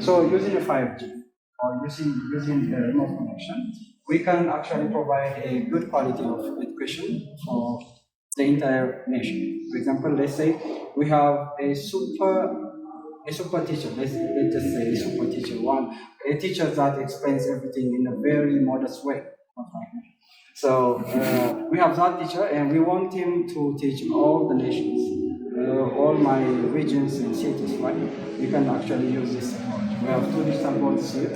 So using a 5G or using the remote connection, we can actually provide a good quality of education for the entire nation. For example, let's say we have a super teacher. Let's just say a super teacher, a teacher that explains everything in a very modest way. So we have that teacher, and we want him to teach all the nations, all my regions and cities, right? You can actually use this technology. We have two digital boards here.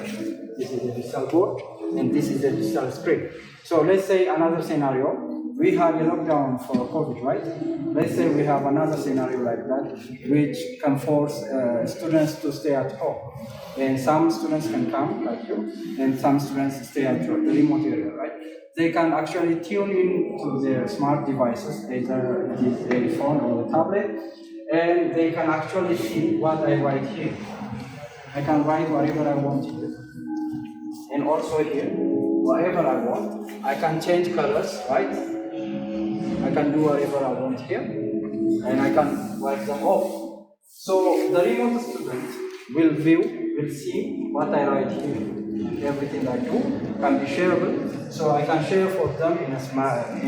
This is a digital board, and this is a digital screen. So let's say another scenario. We have a lockdown for COVID, right? Let's say we have another scenario like that, which can force students to stay at home. And some students can come, like you, and some students stay at the remote area, right? They can actually tune in to their smart devices, either it is a phone or a tablet, and they can actually see what I write here. I can write whatever I want here. And also here, whatever I want, I can change colors, right? I can do whatever I want here, and I can wipe them off. So the remote student will see what I write here, and everything I do can be shareable. So I can share for them in a smart.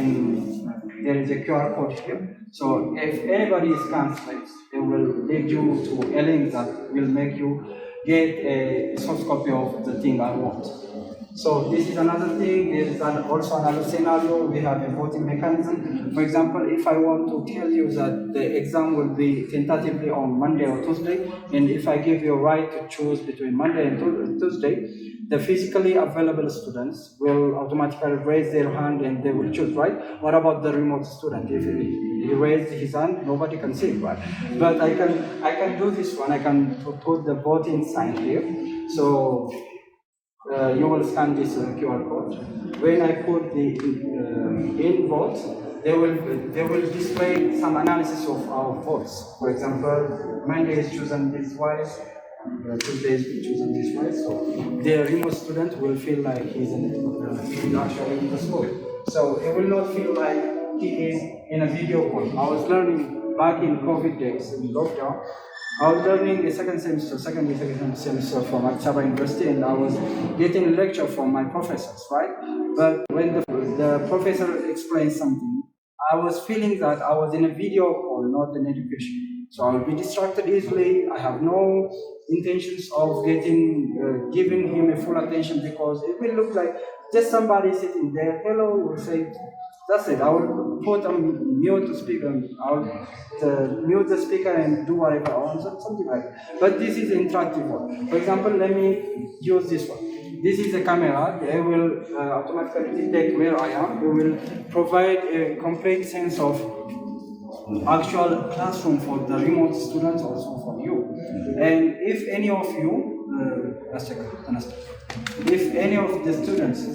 There is a QR code here. So if anybody scans this, they will lead you to a link that will make you get a soft copy of the thing I want. So this is another thing. There is also another scenario. We have a voting mechanism. For example, if I want to tell you that the exam will be tentatively on Monday or Tuesday, and if I give you a right to choose between Monday and Tuesday, the physically available students will automatically raise their hand and they will choose, right? What about the remote student? If he raised his hand, nobody can see it, right? But I can do this one. I can put the voting sign here. So you will scan this QR code. When I put the in vote, they will display some analysis of our votes. For example, Monday is chosen this way, Tuesday is chosen this way. So the remote student will feel like he's actually in the school. So he will not feel like he is in a video call. I was learning back in COVID days, in lockdown. I was learning a second semester from Addis Ababa University, and I was getting a lecture from my professors, right? But when the professor explained something, I was feeling that I was in a video call, not in education. So I will be distracted easily. I have no intentions of giving him a full attention, because it will look like just somebody sitting there. Hello, will say. That's it. I will put on mute the speaker. I'll mute the speaker and do whatever I want, something like that. But this is an interactive one. For example, let me use this one. This is a camera. It will automatically detect where I am. It will provide a complete sense of actual classroom for the remote students, also for you. And if any of you, if any of the students,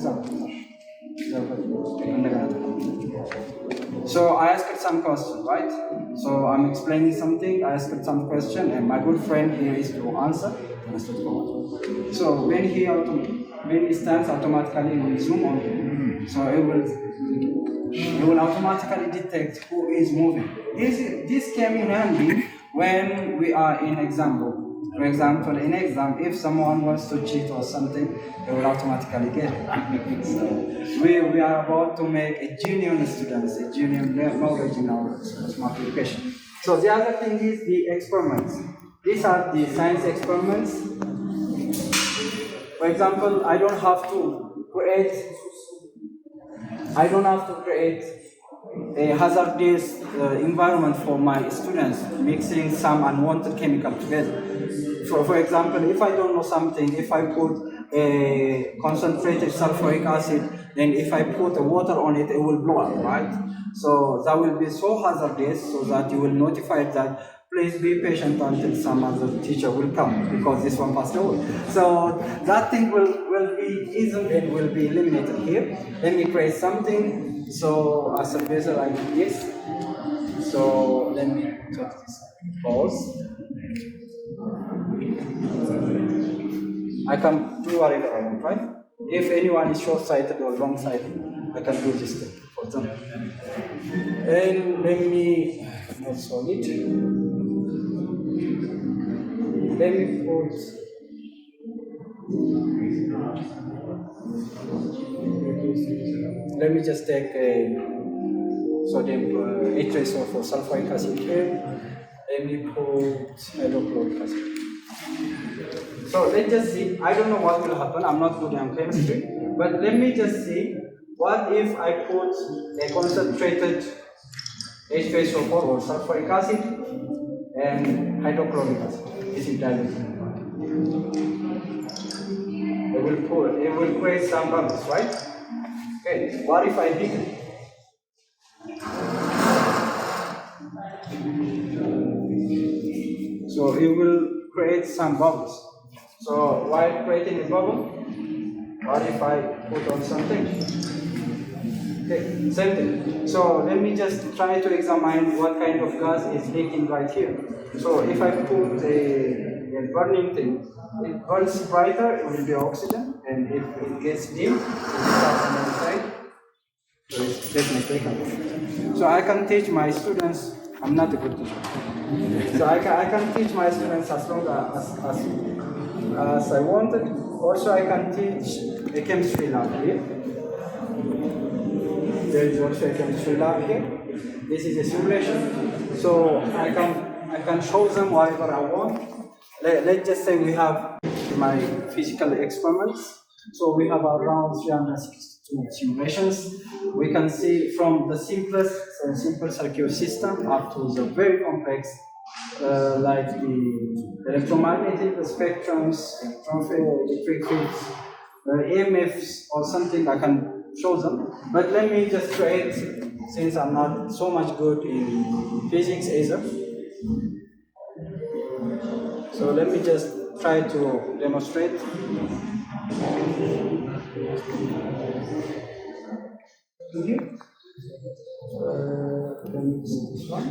so I asked some question, right? So I'm explaining something, I asked some question, and my good friend here is to answer. So when he stands, automatically will zoom on him. So it will automatically detect who is moving. This came in handy when we are in example. For example, in exam, if someone wants to cheat or something, they will automatically get it. So we are about to make a genuine students, a genuine knowledge in our smart education. So the other thing is the experiments. These are the science experiments. For example, I don't have to create a hazardous environment for my students, mixing some unwanted chemical together. For example, if I don't know something, if I put a concentrated sulfuric acid, then if I put water on it, it will blow up, right? So that will be so hazardous, so that you will notify that please be patient until some other teacher will come, because this one passed away. So that thing will be easily and will be eliminated here. Let me create something. So as a vessel like this. So let me check this pause. I can do whatever I want, right? If anyone is short-sighted or long-sighted, I can do this thing for them. And let me also let me put Let me just take a sodium H for sulfuric acid here. Let me put hydrochloric acid. So let's just see. I don't know what will happen. I'm not good in chemistry, but let me just see. What if I put a concentrated H2SO4 or sulfuric acid and hydrochloric acid? This is diluted. It will create some bubbles, right? Okay. What if I weaken? So it will create some bubbles. So while creating a bubble, what if I put on something? Okay, same thing. So let me just try to examine what kind of gas is leaking right here. So if I put a burning thing, it burns brighter, it will be oxygen, and if it gets dim, it will start on the side. So it's definitely carbon. So I can teach my students, I'm not a good teacher. So I can teach my students as long as I wanted. Also I can teach a chemistry lab here. There is also a chemistry lab here. This is a simulation. So I can show them whatever I want. Let's just say we have my physical experiments. So we have around 362 simulations. We can see from the simplest simple circuit system up to the very complex, like the electromagnetic spectrums, electric fields, EMFs, or something. I can show them. But let me just create, since I'm not so much good in physics either. So let me just try to demonstrate. Let me do this one.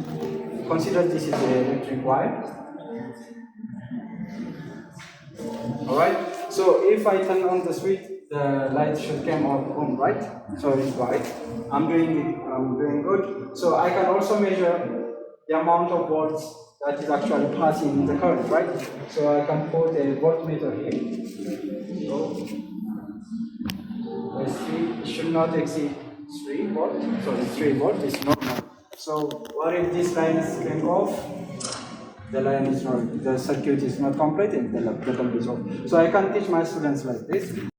Consider this is a electric wire. Alright, so if I turn on the switch, the light should come on, right? So it's white. I'm doing good. So I can also measure the amount of volts that is actually passing in the current, right? So I can put a voltmeter here. So let's see, it should not exceed 3 volts. So it's 3 volts is normal. So what if this line is going off? The line is not, the circuit is not complete and the bulb is off. So I can teach my students like this.